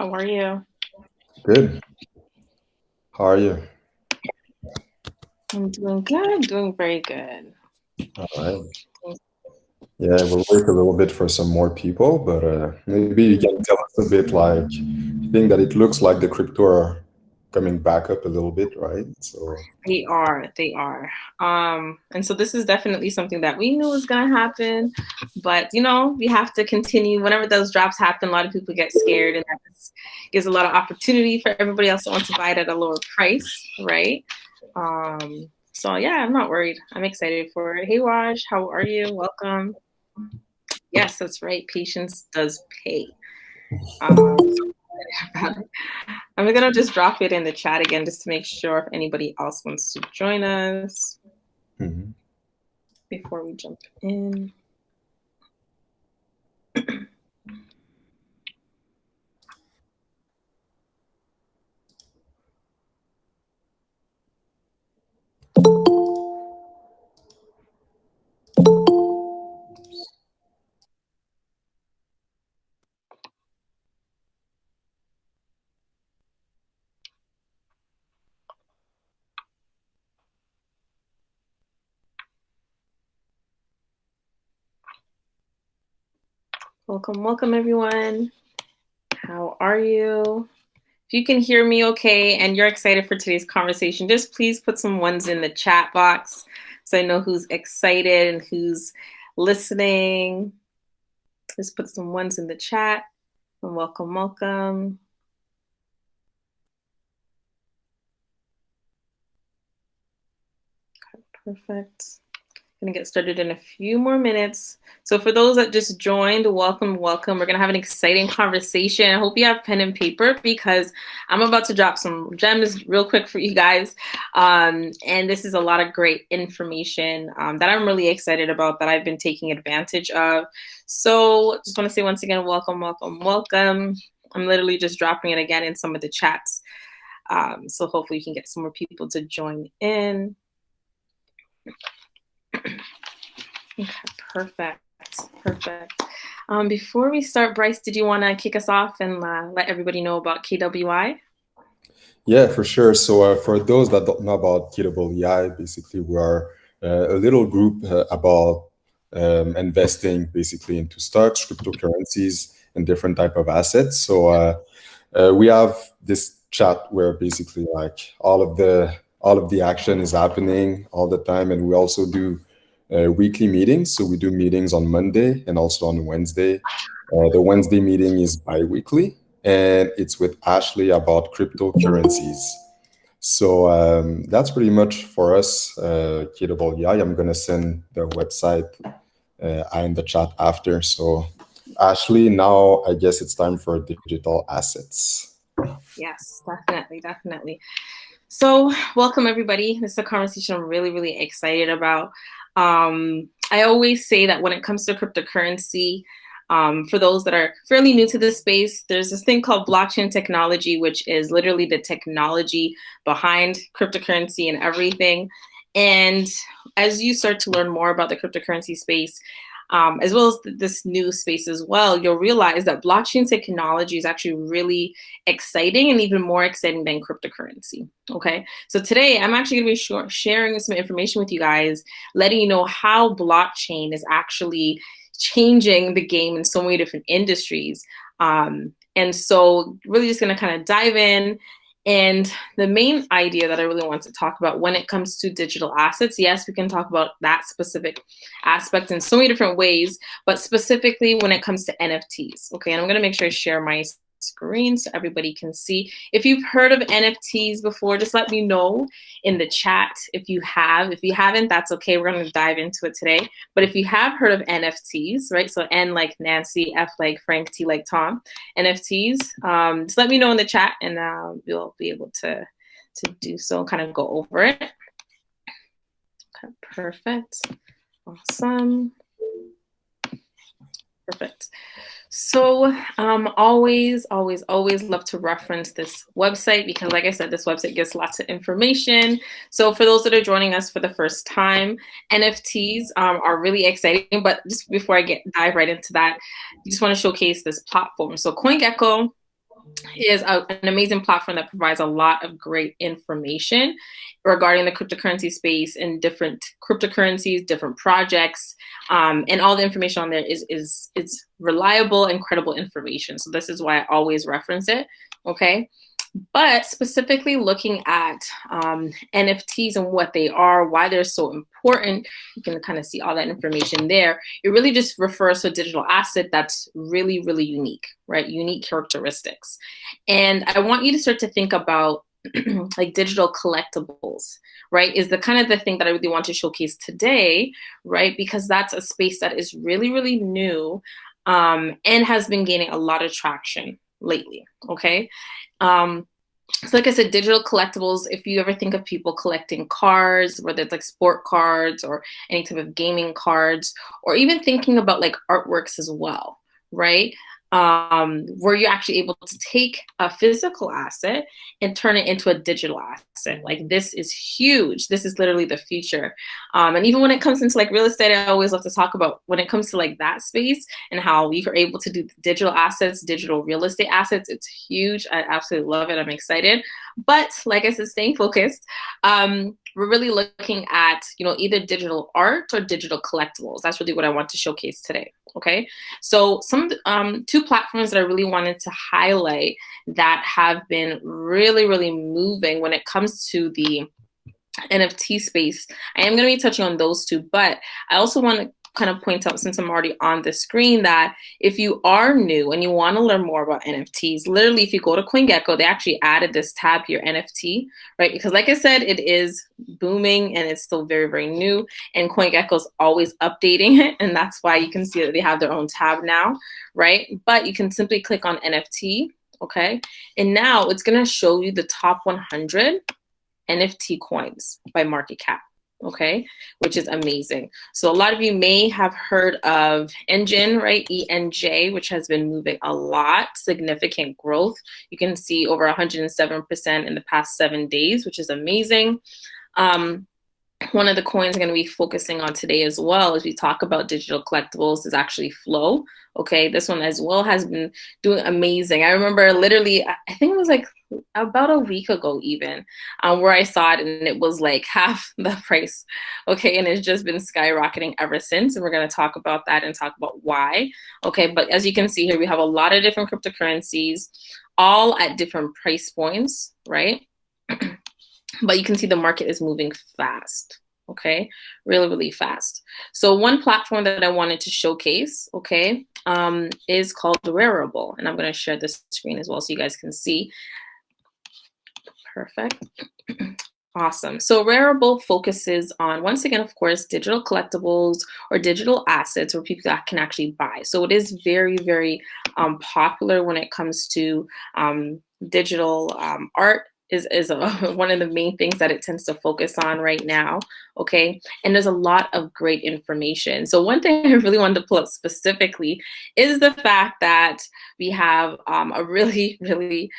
How are you? Good. How are you? I'm doing good, doing very good. All right. Yeah, we'll wait a little bit for some more people, but maybe you can tell us a bit like, I think that it looks like the crypto are coming back up a little bit, right? So, They are. And so this is definitely something that we knew was gonna happen, but we have to continue. Whenever those drops happen, a lot of people get scared, and that gives a lot of opportunity for everybody else that wants to buy it at a lower price, right? So yeah, I'm not worried. I'm excited for it. Hey Raj, how are you? Welcome. Yes, that's right. Patience does pay. I'm gonna just drop it in the chat again just to make sure if anybody else wants to join us mhm. before we jump in. Welcome, welcome everyone. How are you? If you can hear me okay and you're excited for today's conversation, just please put some ones in the chat box so I know who's excited and who's listening. Just put some ones in the chat and welcome, welcome. Perfect. Gonna get started in a few more minutes. So for those that just joined, welcome, welcome. We're gonna have an exciting conversation. I hope you have pen and paper because I'm about to drop some gems real quick for you guys. And this is a lot of great information that I'm really excited about that I've been taking advantage of. So just want to say once again, welcome, welcome, welcome. I'm literally just dropping it again in some of the chats. So hopefully you can get some more people to join in. Okay, perfect. Perfect. Before we start, Bryce, did you want to kick us off and let everybody know about KWI? Yeah, for sure. So, for those that don't know about KWI, basically we are a little group about investing basically into stocks, cryptocurrencies, and different type of assets. So, we have this chat where basically like all of the action is happening all the time, and we also do weekly meetings. So we do meetings on Monday and also on Wednesday. The Wednesday meeting is bi-weekly, and it's with Ashley about cryptocurrencies. So that's pretty much for us, KWI. I'm gonna send the website in the chat after. So Ashley, now I guess it's time for digital assets. Yes, definitely, definitely. So, welcome everybody. This is a conversation I'm really, really excited about. I always say that when it comes to cryptocurrency, for those that are fairly new to this space, there's this thing called blockchain technology, which is literally the technology behind cryptocurrency and everything. And as you start to learn more about the cryptocurrency space, as well as this new space as well, you'll realize that blockchain technology is actually really exciting and even more exciting than cryptocurrency. Okay, so today I'm actually going to be sharing some information with you guys, letting you know how blockchain is actually changing the game in so many different industries. And so, really, just going to kind of dive in. And the main idea that I really want to talk about when it comes to digital assets, yes, we can talk about that specific aspect in so many different ways, but specifically when it comes to NFTs. Okay, and I'm going to make sure I share my screen so everybody can see. If you've heard of NFTs before, just let me know in the chat if you have. If you haven't, that's okay. We're going to dive into it today. But if you have heard of NFTs, right? So N like Nancy, F like Frank, T like Tom, NFTs, just let me know in the chat and we'll be able to do so, kind of go over it. Okay, perfect. Awesome. Perfect. So always, always, always love to reference this website because, like I said, this website gives lots of information. So for those that are joining us for the first time, NFTs are really exciting. But just before I dive right into that, I just want to showcase this platform. So CoinGecko is an amazing platform that provides a lot of great information regarding the cryptocurrency space and different cryptocurrencies, different projects, and all the information on there is reliable and credible information. So this is why I always reference it. Okay. But specifically looking at NFTs and what they are, why they're so important, you can kind of see all that information there. It really just refers to a digital asset that's really, really unique, right? Unique characteristics. And I want you to start to think about like digital collectibles, right? Is the kind of the thing that I really want to showcase today, right? Because that's a space that is really, really new and has been gaining a lot of traction lately, okay? So like I said, digital collectibles, if you ever think of people collecting cards, whether it's like sport cards or any type of gaming cards, or even thinking about like artworks as well, right? Where you're actually able to take a physical asset and turn it into a digital asset. Like this is huge. This is literally the future. And even when it comes into like real estate, I always love to talk about when it comes to like that space and how we are able to do digital assets, digital real estate assets. It's huge. I absolutely love it. I'm excited. But like I said, staying focused. We're really looking at, you know, either digital art or digital collectibles. That's really what I want to showcase today. Okay. So two platforms that I really wanted to highlight that have been really, really moving when it comes to the NFT space. I am going to be touching on those two, but I also want to kind of point out, since I'm already on the screen, that if you are new and you want to learn more about NFTs, literally if you go to CoinGecko, they actually added this tab here, NFT, right? Because like I said, it is booming and it's still very, very new, and CoinGecko is always updating it, and that's why you can see that they have their own tab now, right? But you can simply click on NFT, okay? And now it's going to show you the top 100 NFT coins by market cap, okay, which is amazing. So a lot of you may have heard of Engine, right? ENJ, which has been moving a lot, significant growth. You can see over 107% in the past 7 days, which is amazing. One of the coins I'm going to be focusing on today as well as we talk about digital collectibles is actually Flow. Okay, this one as well has been doing amazing. I remember literally, I think it was like about a week ago even, where I saw it and it was like half the price. Okay, and it's just been skyrocketing ever since. And we're going to talk about that and talk about why. Okay, but as you can see here, we have a lot of different cryptocurrencies, all at different price points, right? But you can see the market is moving fast, okay? Really, really fast. So one platform that I wanted to showcase, okay, is called Rarible. And I'm gonna share this screen as well so you guys can see. Perfect. Awesome. So Rarible focuses on, once again, of course, digital collectibles or digital assets where people can actually buy. So it is very, very popular when it comes to digital art is one of the main things that it tends to focus on right now, okay? And there's a lot of great information. So one thing I really wanted to pull up specifically is the fact that we have a really, really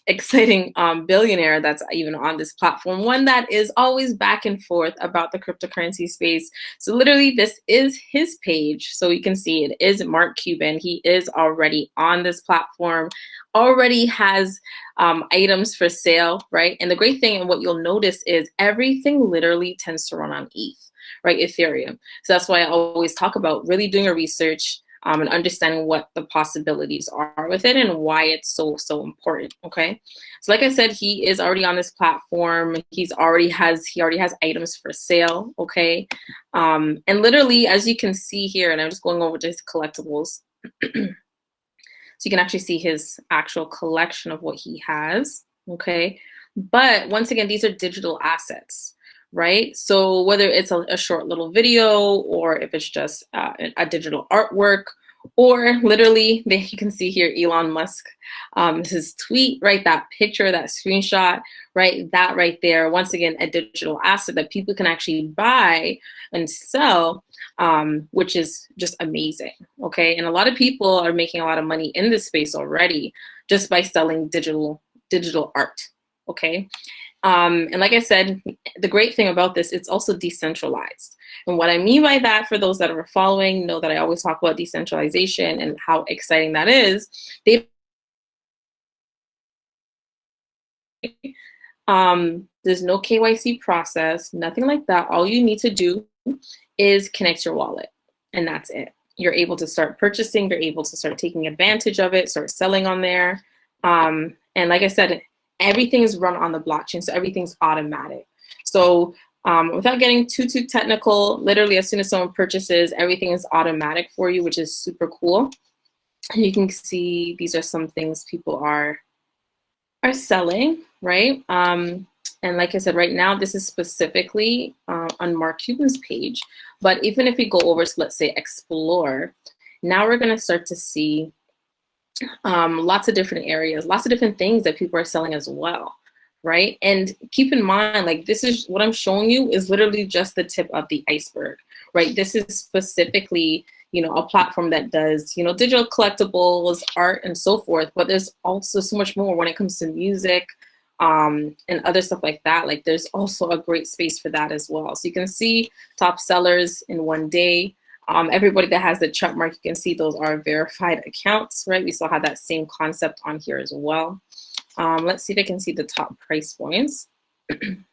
exciting billionaire that's even on this platform, one that is always back and forth about the cryptocurrency space. So literally this is his page. So you can see it is Mark Cuban. He is already on this platform, already has items for sale, right? And the great thing and what you'll notice is everything literally tends to run on ETH, right? Ethereum. So that's why I always talk about really doing a research and understanding what the possibilities are with it and why it's so, so important, okay? So like I said, he is already on this platform. He already has items for sale, okay? And literally, as you can see here, and I'm just going over to his collectibles, so you can actually see his actual collection of what he has, okay? But once again, these are digital assets, right? So whether it's a short little video or if it's just a digital artwork, or literally, you can see here Elon Musk, his tweet, right? That picture, that screenshot, right? That right there, once again, a digital asset that people can actually buy and sell, which is just amazing, okay? And a lot of people are making a lot of money in this space already just by selling digital art, okay? And like I said, the great thing about this, it's also decentralized. And what I mean by that, for those that are following, know that I always talk about decentralization and how exciting that is. They There's no KYC process, nothing like that. All you need to do is connect your wallet, and that's it. You're able to start purchasing, you're able to start taking advantage of it, start selling on there. And like I said, everything is run on the blockchain, so everything's automatic. So without getting too technical, literally as soon as someone purchases, everything is automatic for you, which is super cool. And you can see these are some things people are selling, right? And like I said, right now, this is specifically on Mark Cuban's page. But even if we go over to, let's say, Explore, now we're going to start to see lots of different areas, lots of different things that people are selling as well, right? And keep in mind, like, this is what I'm showing you is literally just the tip of the iceberg, right? This is specifically, you know, a platform that does, you know, digital collectibles, art, and so forth. But there's also so much more when it comes to music and other stuff like that. Like, there's also a great space for that as well. So you can see top sellers in one day. Everybody that has the check mark, you can see those are verified accounts, right? We still have that same concept on here as well. Let's see if I can see the top price points. And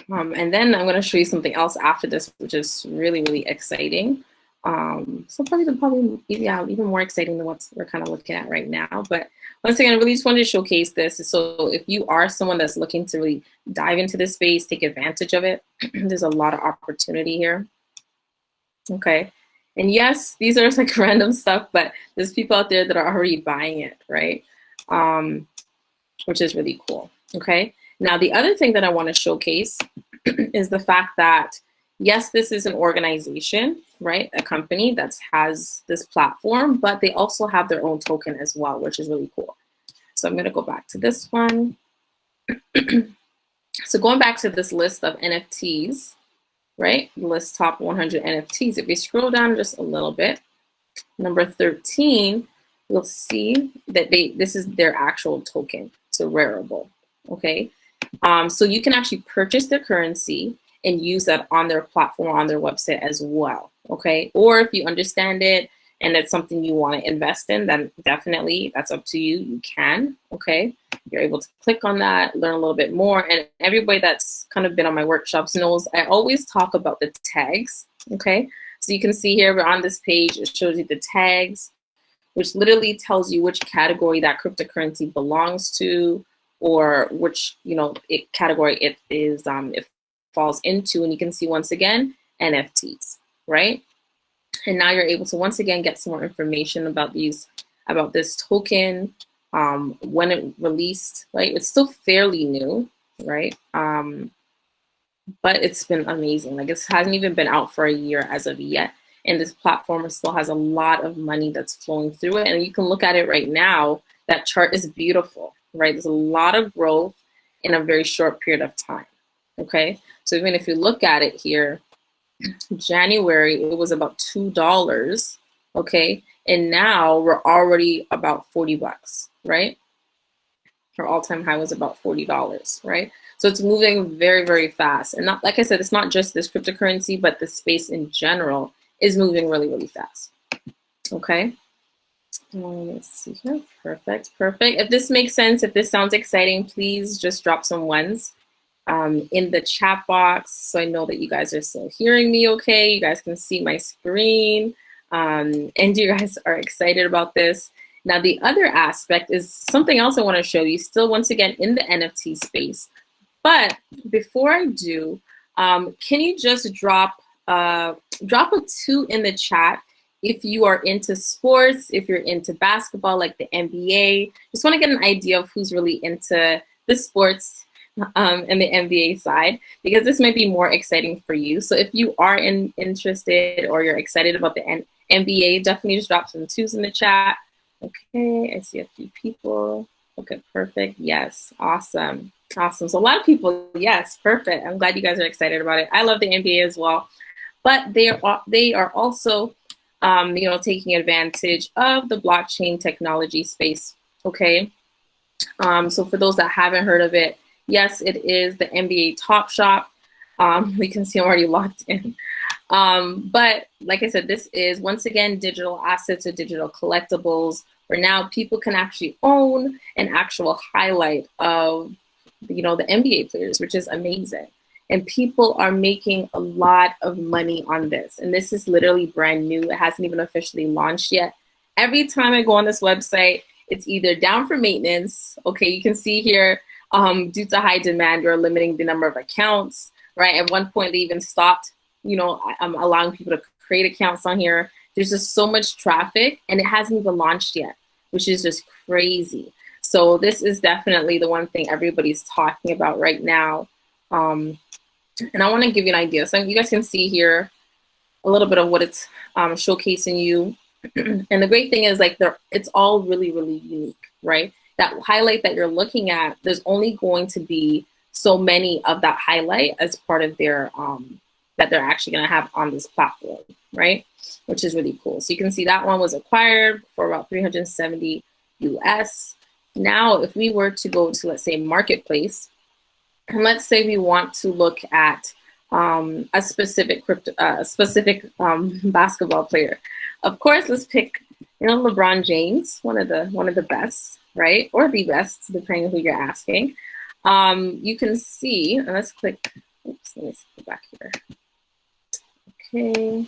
then I'm going to show you something else after this, which is really, really exciting. So probably yeah, even more exciting than what we're kind of looking at right now. But once again, I really just wanted to showcase this. So if you are someone that's looking to really dive into this space, take advantage of it, there's a lot of opportunity here. Okay. And yes, these are like random stuff, but there's people out there that are already buying it, right? Which is really cool. Okay. Now, the other thing that I want to showcase is the fact that, yes, this is an organization, right? A company that has this platform, but they also have their own token as well, which is really cool. So I'm going to go back to this one. So going back to this list of NFTs, right? List top 100 NFTs. If we scroll down just a little bit, number 13, you'll see that this is their actual token, so Rarible, okay? So you can actually purchase their currency and use that on their platform, on their website as well, okay? Or if you understand it and it's something you want to invest in, then definitely that's up to you. You can, okay? You're able to click on that, learn a little bit more. And everybody that's kind of been on my workshops knows I always talk about the tags, okay? So you can see here, we're on this page, it shows you the tags, which literally tells you which category that cryptocurrency belongs to, or which, you know, category it is, it falls into. And you can see, once again, NFTs, right? And now you're able to once again get some more information about this token, when it released, right? It's still fairly new, right? But it's been amazing. Like, it hasn't even been out for a year as of yet. And this platform still has a lot of money that's flowing through it. And you can look at it right now. That chart is beautiful, right? There's a lot of growth in a very short period of time, okay? So even if you look at it here, January, it was about $2, okay? And now we're already about 40 bucks, right? Our all-time high was about $40, right? So it's moving very, very fast. And not, like I said, it's not just this cryptocurrency, but the space in general is moving really, really fast, okay? Let's see here, perfect. If this makes sense, if this sounds exciting, please just drop some ones in the chat box, so I know that you guys are still hearing me okay. You guys can see my screen, and you guys are excited about this. Now, the other aspect is something else I want to show you, still once again in the NFT space. But before I do, can you just drop a 2 in the chat if you are into sports, if you're into basketball, like the NBA? Just want to get an idea of who's really into the sports and the NBA side, because this might be more exciting for you. So if you are interested or you're excited about the NBA, definitely just drop some 2s in the chat. Okay, I see a few people. Okay, perfect. Yes, awesome. Awesome. So a lot of people, yes, perfect. I'm glad you guys are excited about it. I love the NBA as well. But they are also, you know, taking advantage of the blockchain technology space, okay? So for those that haven't heard of it, yes, it is the NBA Top Shop. We can see I'm already logged in. But like I said, this is, once again, digital assets or digital collectibles where now people can actually own an actual highlight of, you know, the NBA players, which is amazing. And people are making a lot of money on this. And this is literally brand new. It hasn't even officially launched yet. Every time I go on this website, it's either down for maintenance. Okay, you can see here, due to high demand, you're limiting the number of accounts, right? At one point, they even stopped, you know, allowing people to create accounts on here. There's just so much traffic, and it hasn't even launched yet, which is just crazy. So this is definitely the one thing everybody's talking about right now. And I want to give you an idea. So you guys can see here a little bit of what it's showcasing you. And the great thing is, like, it's all really, really unique, right? That highlight that you're looking at, there's only going to be so many of that highlight as part of their, that they're actually going to have on this platform, right? Which is really cool. So you can see that one was acquired for about 370 US. Now, if we were to go to, let's say, Marketplace, and let's say we want to look at a specific basketball player. Of course, let's pick, you know, LeBron James, one of the best, right? Or the best, depending on who you're asking. You can see, and let's click, oops, let me go back here. Okay.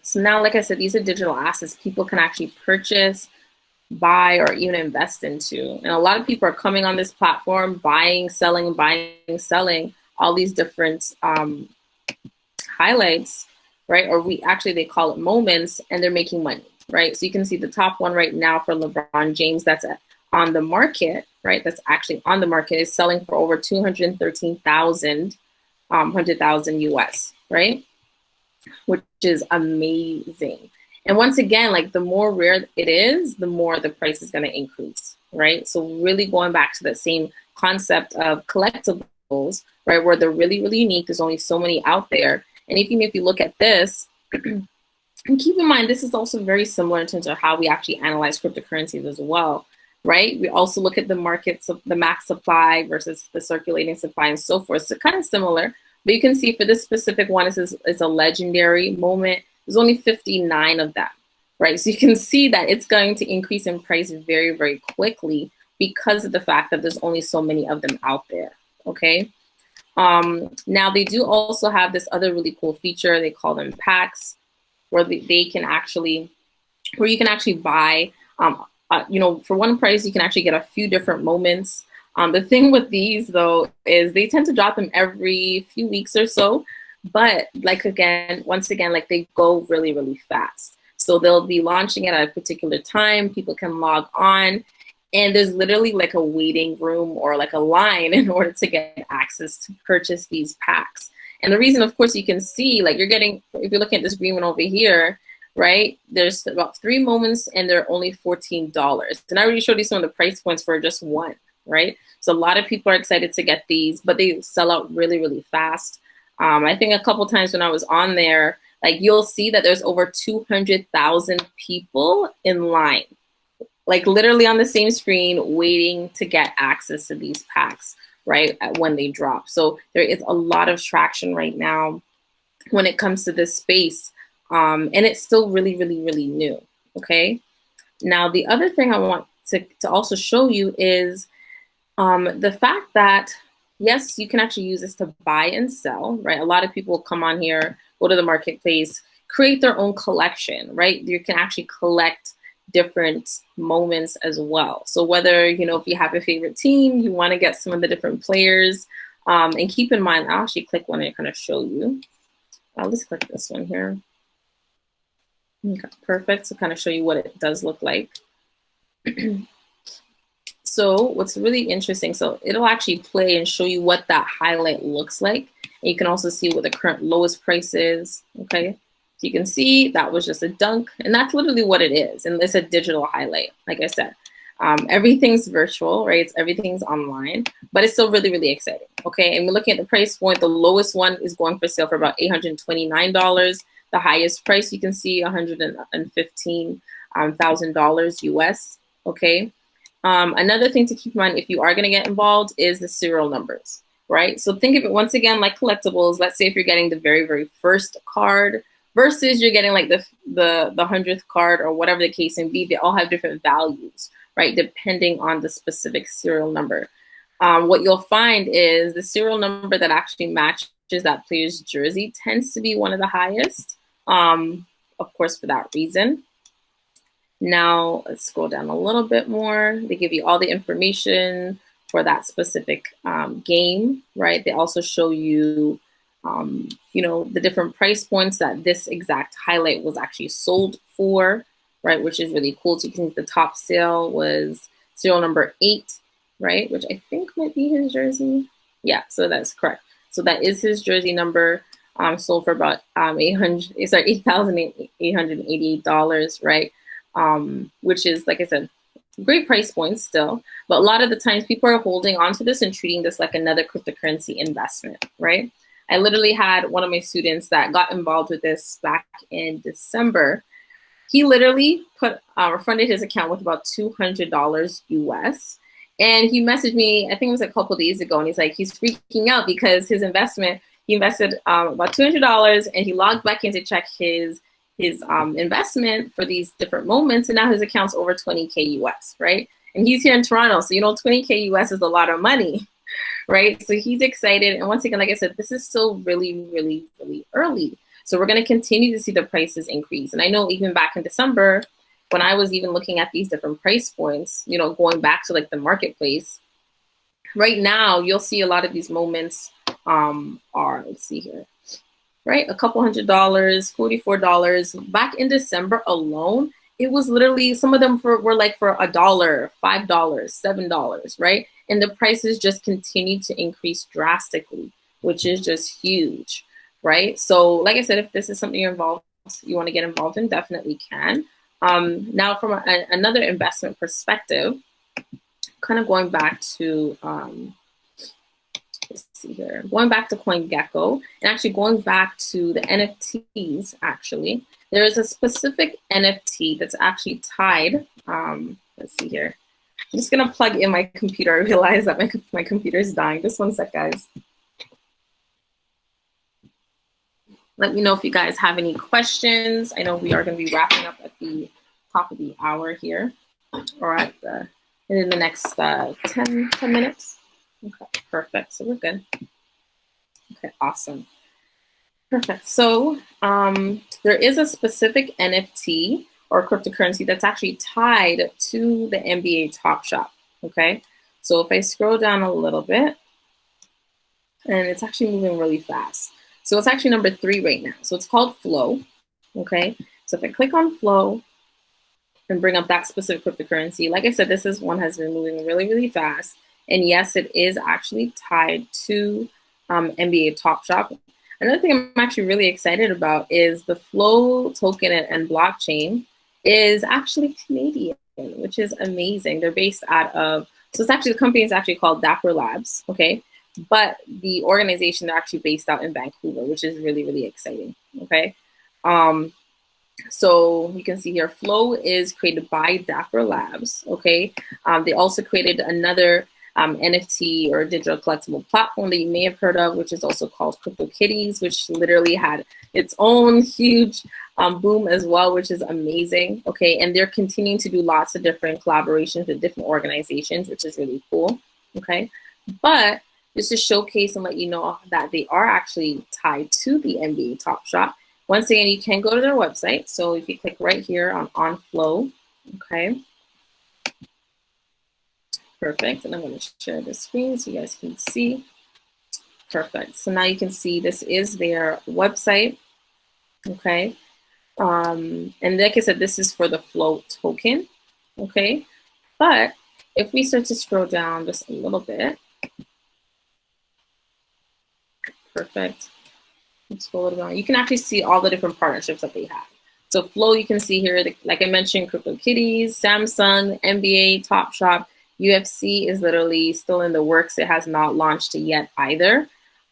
So now, like I said, these are digital assets people can actually purchase, buy, or even invest into. And a lot of people are coming on this platform, buying, selling, all these different highlights, right? Or they call it moments, and they're making money, right? So you can see the top one right now for LeBron James that's on the market, right? That's actually on the market is selling for over 213,000, 100,000 US, right? Which is amazing. And once again, like, the more rare it is, the more the price is going to increase, right? So really going back to that same concept of collectibles, right, where they're really, really unique. There's only so many out there. And even if you look at this, and keep in mind, this is also very similar in terms of how we actually analyze cryptocurrencies as well, right? We also look at the markets, the max supply versus the circulating supply and so forth. So kind of similar, but you can see for this specific one, it's a legendary moment. There's only 59 of them, right? So you can see that it's going to increase in price very, very quickly because of the fact that there's only so many of them out there, okay? Now, they do also have this other really cool feature. They call them packs, where they can actually, where you can actually buy, you know, for one price, you can actually get a few different moments. The thing with these, though, is they tend to drop them every few weeks or so. But like, once again, like, they go really, really fast. So they'll be launching it at a particular time. People can log on, and there's literally like a waiting room or like a line in order to get access to purchase these packs. And the reason, of course, you can see, like, you're getting, if you're looking at this green one over here, right, there's about 3 moments and they're only $14. And I already showed you some of the price points for just one, right? So a lot of people are excited to get these, but they sell out really, really fast. I think a couple times when I was on there, like, you'll see that there's over 200,000 people in line, like, literally on the same screen waiting to get access to these packs, right, when they drop. So there is a lot of traction right now when it comes to this space. And it's still really, really, really new, okay? Now, the other thing I want to also show you is the fact that, yes, you can actually use this to buy and sell, right? A lot of people come on here, go to the marketplace, create their own collection, right? You can actually collect different moments as well. So whether, you know, if you have a favorite team, you want to get some of the different players, and keep in mind, I'll actually click one and kind of show you. I'll just click this one here. Okay, perfect. So kind of show you what it does look like. So what's really interesting, so it'll actually play and show you what that highlight looks like. And you can also see what the current lowest price is, okay? So you can see that was just a dunk, and that's literally what it is. And it's a digital highlight, like I said. Everything's virtual, right? Everything's online, but it's still really, really exciting, okay? And we're looking at the price point. The lowest one is going for sale for about $829. The highest price you can see, $115,000 US, okay? Another thing to keep in mind if you are going to get involved is the serial numbers, right? So think of it once again like collectibles. Let's say if you're getting the very, very first card, versus you're getting like the 100th card or whatever the case may be. They all have different values, right, depending on the specific serial number. What you'll find is the serial number that actually matches that player's jersey tends to be one of the highest, of course, for that reason. Now, let's scroll down a little bit more. They give you all the information for that specific game, right? They also show you, you know, the different price points that this exact highlight was actually sold for, right? Which is really cool. So you can see the top sale was serial number 8, right? Which I think might be his jersey. Yeah, so that's correct. So that is his jersey number, sold for about $8,888, right? Which is, like I said, great price points still. But a lot of the times people are holding onto this and treating this like another cryptocurrency investment, right? I literally had one of my students that got involved with this back in December. He literally refunded his account with about $200 US. And he messaged me, I think it was a couple of days ago, and he's like, he's freaking out because his investment, he invested about $200 and he logged back in to check his investment for these different moments, and now his account's over 20K US, right? And he's here in Toronto, so you know 20K US is a lot of money, right? So he's excited, and once again, like I said, this is still really, really, really early. So we're going to continue to see the prices increase. And I know even back in December, when I was even looking at these different price points, you know, going back to like the marketplace, right now you'll see a lot of these moments are, let's see here, right? A couple $100, $44. Back in December alone, it was literally, some of them were like for $1, $5, $7, right? And the prices just continue to increase drastically, which is just huge, right? So like I said, if this is something you want to get involved in, definitely can. Now from another investment perspective, kind of going back to, let's see here, going back to CoinGecko and actually going back to the NFTs, actually, there is a specific NFT that's actually tied, let's see here. I'm just gonna plug in my computer. I realize that my computer is dying. Just one sec, guys. Let me know if you guys have any questions. I know we are going to be wrapping up at the top of the hour here, or at the in the next 10 minutes. Okay, perfect. So we're good. Okay, awesome. Perfect. So there is a specific NFT or cryptocurrency that's actually tied to the NBA Top Shop. Okay, so if I scroll down a little bit, and it's actually moving really fast. So it's actually number 3 right now. So it's called Flow, okay? So if I click on Flow and bring up that specific cryptocurrency, like I said, this is one has been moving really, really fast. And yes, it is actually tied to NBA Top Shop. Another thing I'm actually really excited about is the Flow token and blockchain is actually Canadian, which is amazing. They're based out of, so it's actually, the company is actually called Dapper Labs, okay? But the organization, they're actually based out in Vancouver, which is really, really exciting, okay? So you can see here, Flow is created by Dapper Labs, okay? They also created another NFT or digital collectible platform that you may have heard of, which is also called CryptoKitties, which literally had its own huge boom as well, which is amazing, okay? And they're continuing to do lots of different collaborations with different organizations, which is really cool, okay? But just to showcase and let you know that they are actually tied to the NBA Top Shop. Once again, you can go to their website. So if you click right here on Flow, okay. Perfect, and I'm gonna share the screen so you guys can see. Perfect, so now you can see this is their website, okay. And like I said, this is for the Flow token, okay. But if we start to scroll down just a little bit, perfect. Let's go a little down. You can actually see all the different partnerships that they have. So Flow, you can see here, like I mentioned, CryptoKitties, Samsung, NBA, Top Shop, UFC is literally still in the works. It has not launched yet either.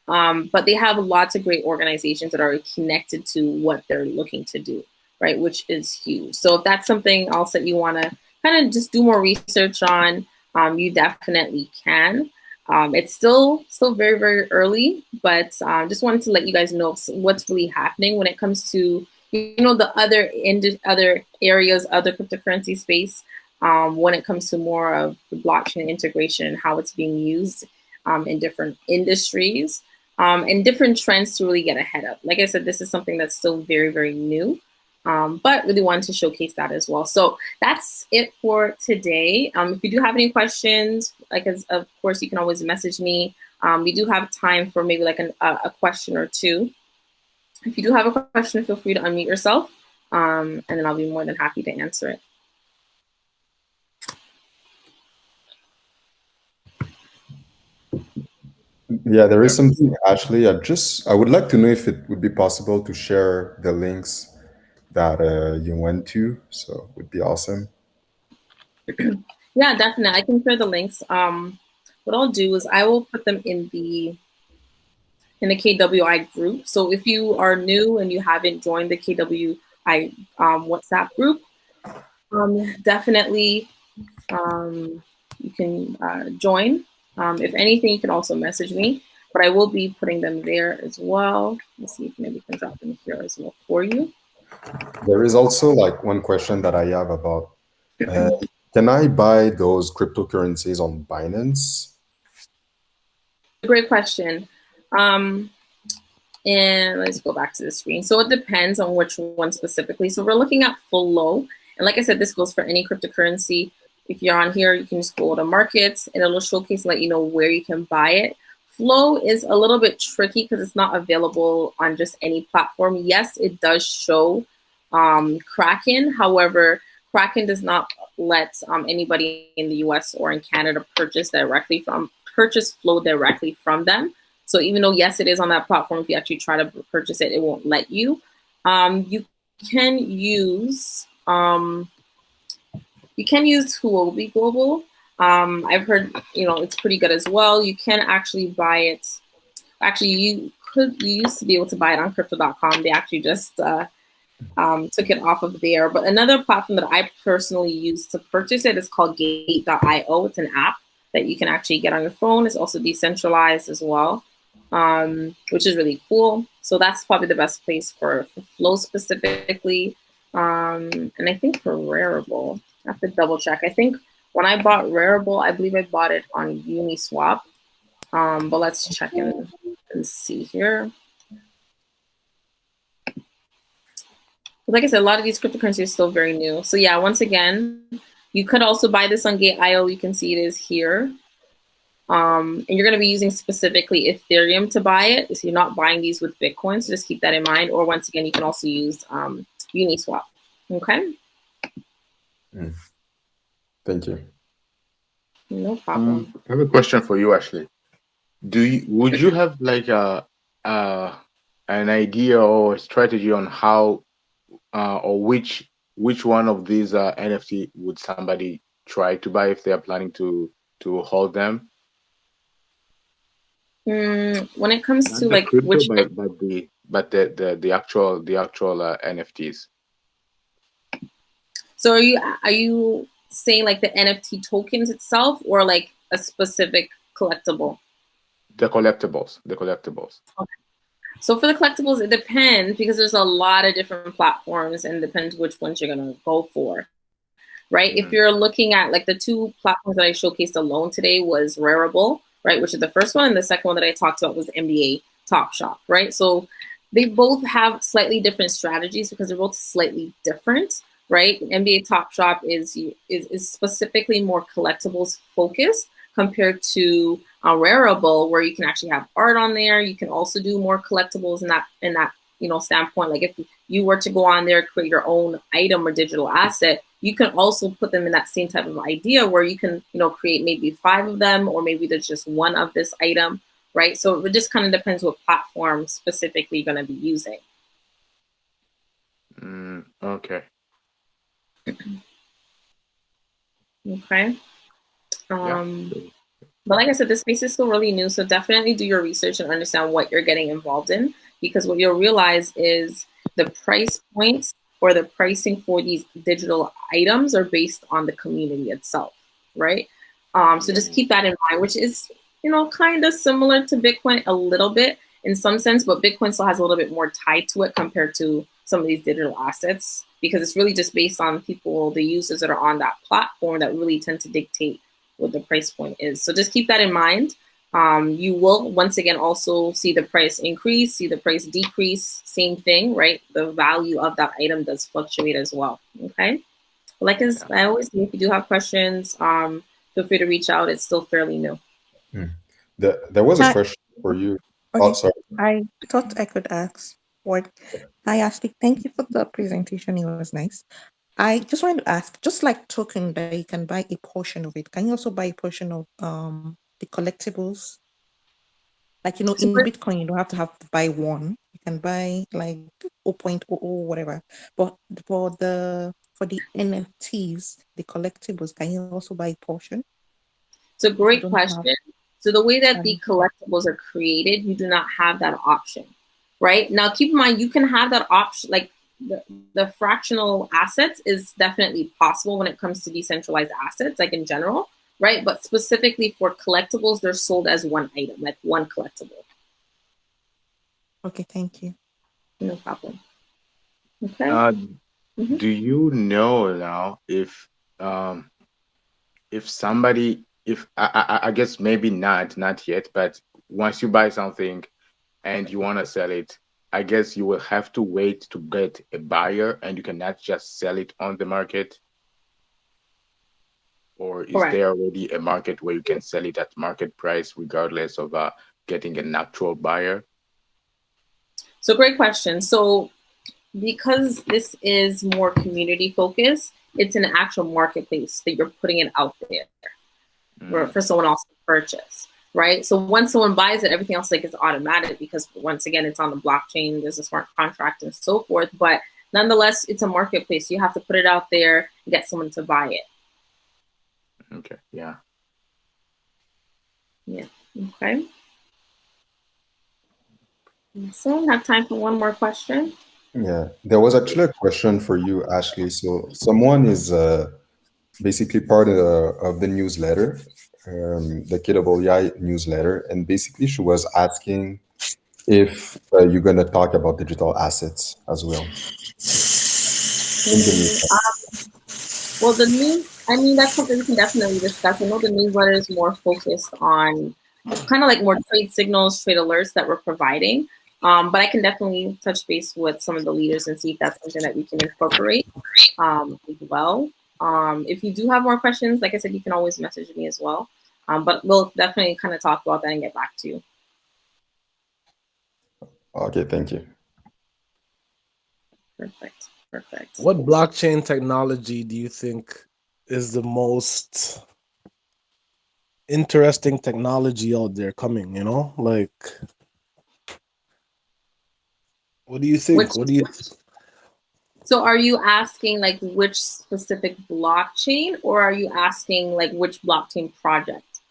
But they have lots of great organizations that are connected to what they're looking to do, right? Which is huge. So if that's something else that you want to kind of just do more research on, you definitely can. It's still very, very early, but just wanted to let you guys know what's really happening when it comes to the other areas, other cryptocurrency space, when it comes to more of the blockchain integration and how it's being used in different industries, and different trends to really get ahead of. Like I said, this is something that's still very, very new, but really wanted to showcase that as well. So that's it for today. If you do have any questions, of course, you can always message me. We do have time for maybe like a question or two. If you do have a question, feel free to unmute yourself, and then I'll be more than happy to answer it. Yeah, there is something, Ashley. I would like to know if it would be possible to share the links that you went to. So it would be awesome. Yeah, definitely. I can share the links. What I'll do is I will put them in the KWI group. So if you are new and you haven't joined the KWI WhatsApp group, definitely you can join. If anything, you can also message me, but I will be putting them there as well. Let's see if maybe we can drop them here as well for you. There is also like one question that I have about, can I buy those cryptocurrencies on Binance? Great question. And let's go back to the screen. So it depends on which one specifically. So we're looking at Flow. And like I said, this goes for any cryptocurrency. If you're on here, you can just go to markets and it'll showcase and let you know where you can buy it. Flow is a little bit tricky because it's not available on just any platform. Yes, it does show Kraken. However, Kraken does not let anybody in the US or in Canada purchase Flow directly from them. So even though, yes, it is on that platform, if you actually try to purchase it, it won't let you. You can use Huobi Global. I've heard, it's pretty good as well. You can actually buy it. Actually, you used to be able to buy it on crypto.com. They actually just took it off of there. But another platform that I personally use to purchase it is called Gate.io. It's an app that you can actually get on your phone. It's also decentralized as well, which is really cool. So that's probably the best place for Flow specifically. And I think for Rarible, I have to double check. I think when I bought Rarible, I believe I bought it on Uniswap. But let's check and see here. Like I said, a lot of these cryptocurrencies are still very new. So yeah, once again, you could also buy this on Gate.io. You can see it is here. And you're going to be using specifically Ethereum to buy it. So you're not buying these with Bitcoin. So just keep that in mind. Or once again, you can also use Uniswap. Okay. Thank you. No problem. I have a question for you, Ashley. Would you have like an idea or a strategy on how or which one of these NFT would somebody try to buy if they are planning to hold them? When it comes Not to the like crypto, which, but the actual NFTs. So are you saying like the NFT tokens itself, or like a specific collectible? The collectibles. The collectibles. Okay. So for the collectibles, it depends because there's a lot of different platforms and it depends which ones you're gonna go for, right? Mm-hmm. If you're looking at like the two platforms that I showcased alone today was Rarible, right, which is the first one, and the second one that I talked about was NBA Top Shop, right? So they both have slightly different strategies because they're both slightly different, right? NBA Top Shop is specifically more collectibles focused compared to Rarible, where you can actually have art on there. You can also do more collectibles in that standpoint. Like if you were to go on there, create your own item or digital asset, you can also put them in that same type of idea where you can create maybe 5 of them, or maybe there's just one of this item, right? So it just kind of depends what platform specifically you're going to be using. Okay. Okay. But like I said, this space is still really new, so definitely do your research and understand what you're getting involved in, because what you'll realize is the price points or the pricing for these digital items are based on the community itself, right? So just keep that in mind, which is, kind of similar to Bitcoin a little bit in some sense, but Bitcoin still has a little bit more tied to it compared to some of these digital assets, because it's really just based on people, the users that are on that platform, that really tend to dictate what the price point is. So just keep that in mind. You will once again also see the price increase, see the price decrease, same thing, right? The value of that item does fluctuate as well. Okay. Like as I always say, if you do have questions, feel free to reach out. It's still fairly new. There was a question for you. Okay. Oh, sorry. I thought I could ask what. Hi, Ashley. Thank you for the presentation. It was nice. I just wanted to ask, just like token that you can buy a portion of it, can you also buy a portion of the collectibles? Like, in Bitcoin, you don't have to buy one. You can buy like 0.00 whatever. But for the NFTs, the collectibles, can you also buy a portion? It's a great question. So the way that the collectibles are created, you do not have that option, right? Now, keep in mind, you can have that option, like the fractional assets is definitely possible when it comes to decentralized assets, like in general, right? But specifically for collectibles, they're sold as one item, like one collectible. Okay, thank you. No problem. Okay. Do you know now if somebody, if I guess maybe not yet, but once you buy something and you want to sell it, I guess you will have to wait to get a buyer, and you cannot just sell it on the market? Or is there already a market where you can sell it at market price regardless of getting an actual buyer? So great question. So because this is more community focused, it's an actual marketplace that you're putting it out there for someone else to purchase, right? So once someone buys it, everything else like is automatic, because once again, it's on the blockchain, there's a smart contract and so forth. But nonetheless, it's a marketplace. You have to put it out there and get someone to buy it. Okay. Yeah. Yeah. Okay. So have time for one more question. Yeah, there was actually a question for you, Ashley. So someone is basically part of the newsletter, the KWI newsletter, and basically she was asking if you're going to talk about digital assets as well. Well, the news, I mean, that's something we can definitely discuss. I know the newsletter is more focused on kind of like more trade signals, trade alerts that we're providing. But I can definitely touch base with some of the leaders and see if that's something that we can incorporate as well. If you do have more questions, like I said, you can always message me as well. But we'll definitely kind of talk about that and get back to you. Okay, thank you. Perfect. Perfect. What blockchain technology do you think is the most interesting technology out there coming, like, what do you think? So are you asking like which specific blockchain, or are you asking like which blockchain project?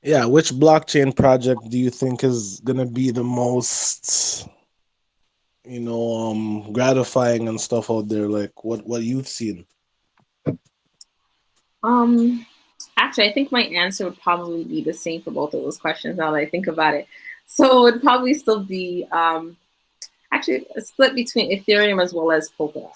Yeah, which blockchain project do you think is gonna be the most, gratifying and stuff out there? Like what you've seen? Actually, I think my answer would probably be the same for both of those questions now that I think about it. So it would probably still be actually a split between Ethereum as well as Polkadot.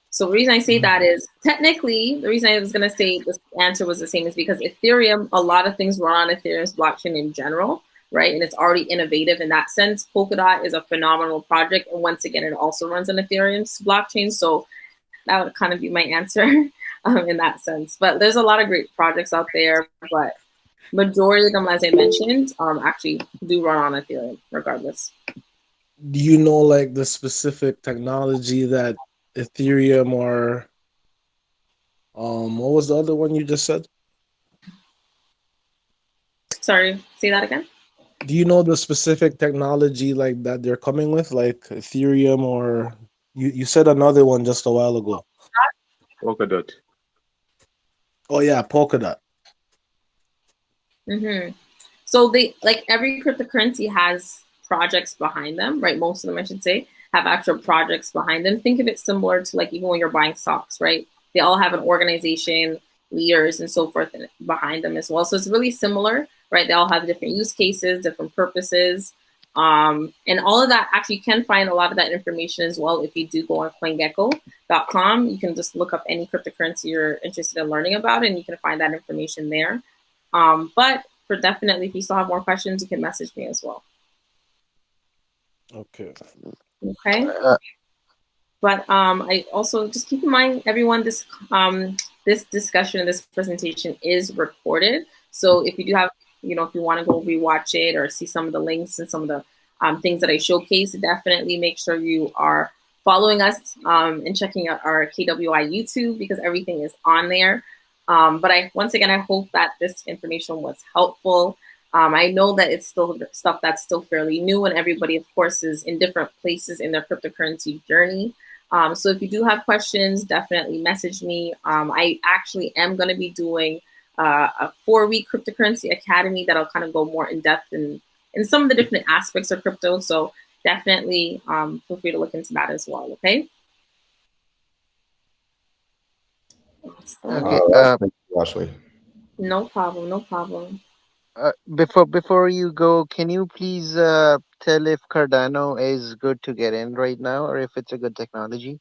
So the reason I say that is technically, the reason I was going to say this answer was the same is because Ethereum, a lot of things run on Ethereum's blockchain in general, right? And it's already innovative in that sense. Polkadot is a phenomenal project. And once again, it also runs on Ethereum's blockchain. So that would kind of be my answer in that sense. But there's a lot of great projects out there, but majority of them, as I mentioned, actually do run on Ethereum regardless. Do you know like the specific technology that Ethereum or what was the other one you just said? Sorry, say that again. Do you know the specific technology like that they're coming with, like Ethereum, or you said another one just a while ago? Polkadot. Oh yeah, Polkadot. So they, like every cryptocurrency has projects behind them, right? Most of them, I should say, have actual projects behind them. Think of it similar to like even when you're buying stocks, right? They all have an organization, leaders, and so forth behind them as well. So it's really similar, right? They all have different use cases, different purposes. And all of that, actually, you can find a lot of that information as well if you do go on CoinGecko.com. You can just look up any cryptocurrency you're interested in learning about, and you can find that information there. But for definitely, if you still have more questions, you can message me as well. Okay. Okay. But I also just keep in mind, everyone, this discussion, this presentation is recorded. So if you do have, if you want to go rewatch it or see some of the links and some of the things that I showcase, definitely make sure you are following us and checking out our KWI YouTube, because everything is on there. But once again, I hope that this information was helpful. I know that it's still stuff that's still fairly new, and everybody, of course, is in different places in their cryptocurrency journey. So if you do have questions, definitely message me. I actually am going to be doing a 4-week cryptocurrency academy that'll kind of go more in depth in some of the different aspects of crypto. So definitely feel free to look into that as well. Okay. Okay. Thank you, Ashley. No problem. No problem. Before you go, can you please tell if Cardano is good to get in right now, or if it's a good technology?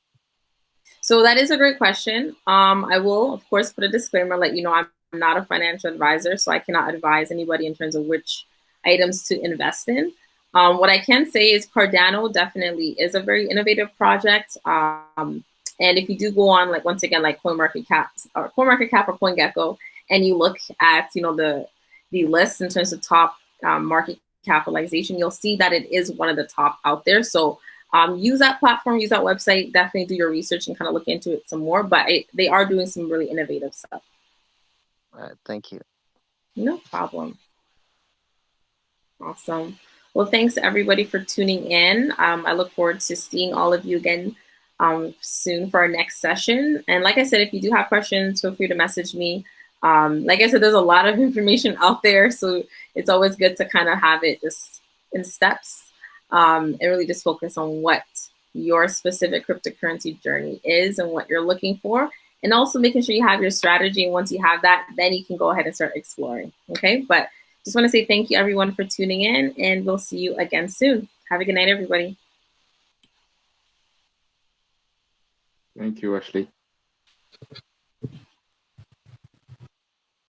So that is a great question. I will, of course, put a disclaimer, let you know I'm not a financial advisor, so I cannot advise anybody in terms of which items to invest in. What I can say is Cardano definitely is a very innovative project. And if you do go on, once again, like CoinMarketCap or CoinGecko, and you look at, the list in terms of top market capitalization, you'll see that it is one of the top out there. So use that platform, use that website, definitely do your research and kind of look into it some more. But they are doing some really innovative stuff. All right, thank you. No problem. Awesome. Well, thanks everybody for tuning in. I look forward to seeing all of you again soon for our next session. And like I said, if you do have questions, feel free to message me. Like I said, there's a lot of information out there, so it's always good to kind of have it just in steps and really just focus on what your specific cryptocurrency journey is and what you're looking for, and also making sure you have your strategy. And once you have that, then you can go ahead and start exploring. Okay, but just want to say thank you everyone for tuning in, and we'll see you again soon. Have a good night, everybody. Thank you, Ashley.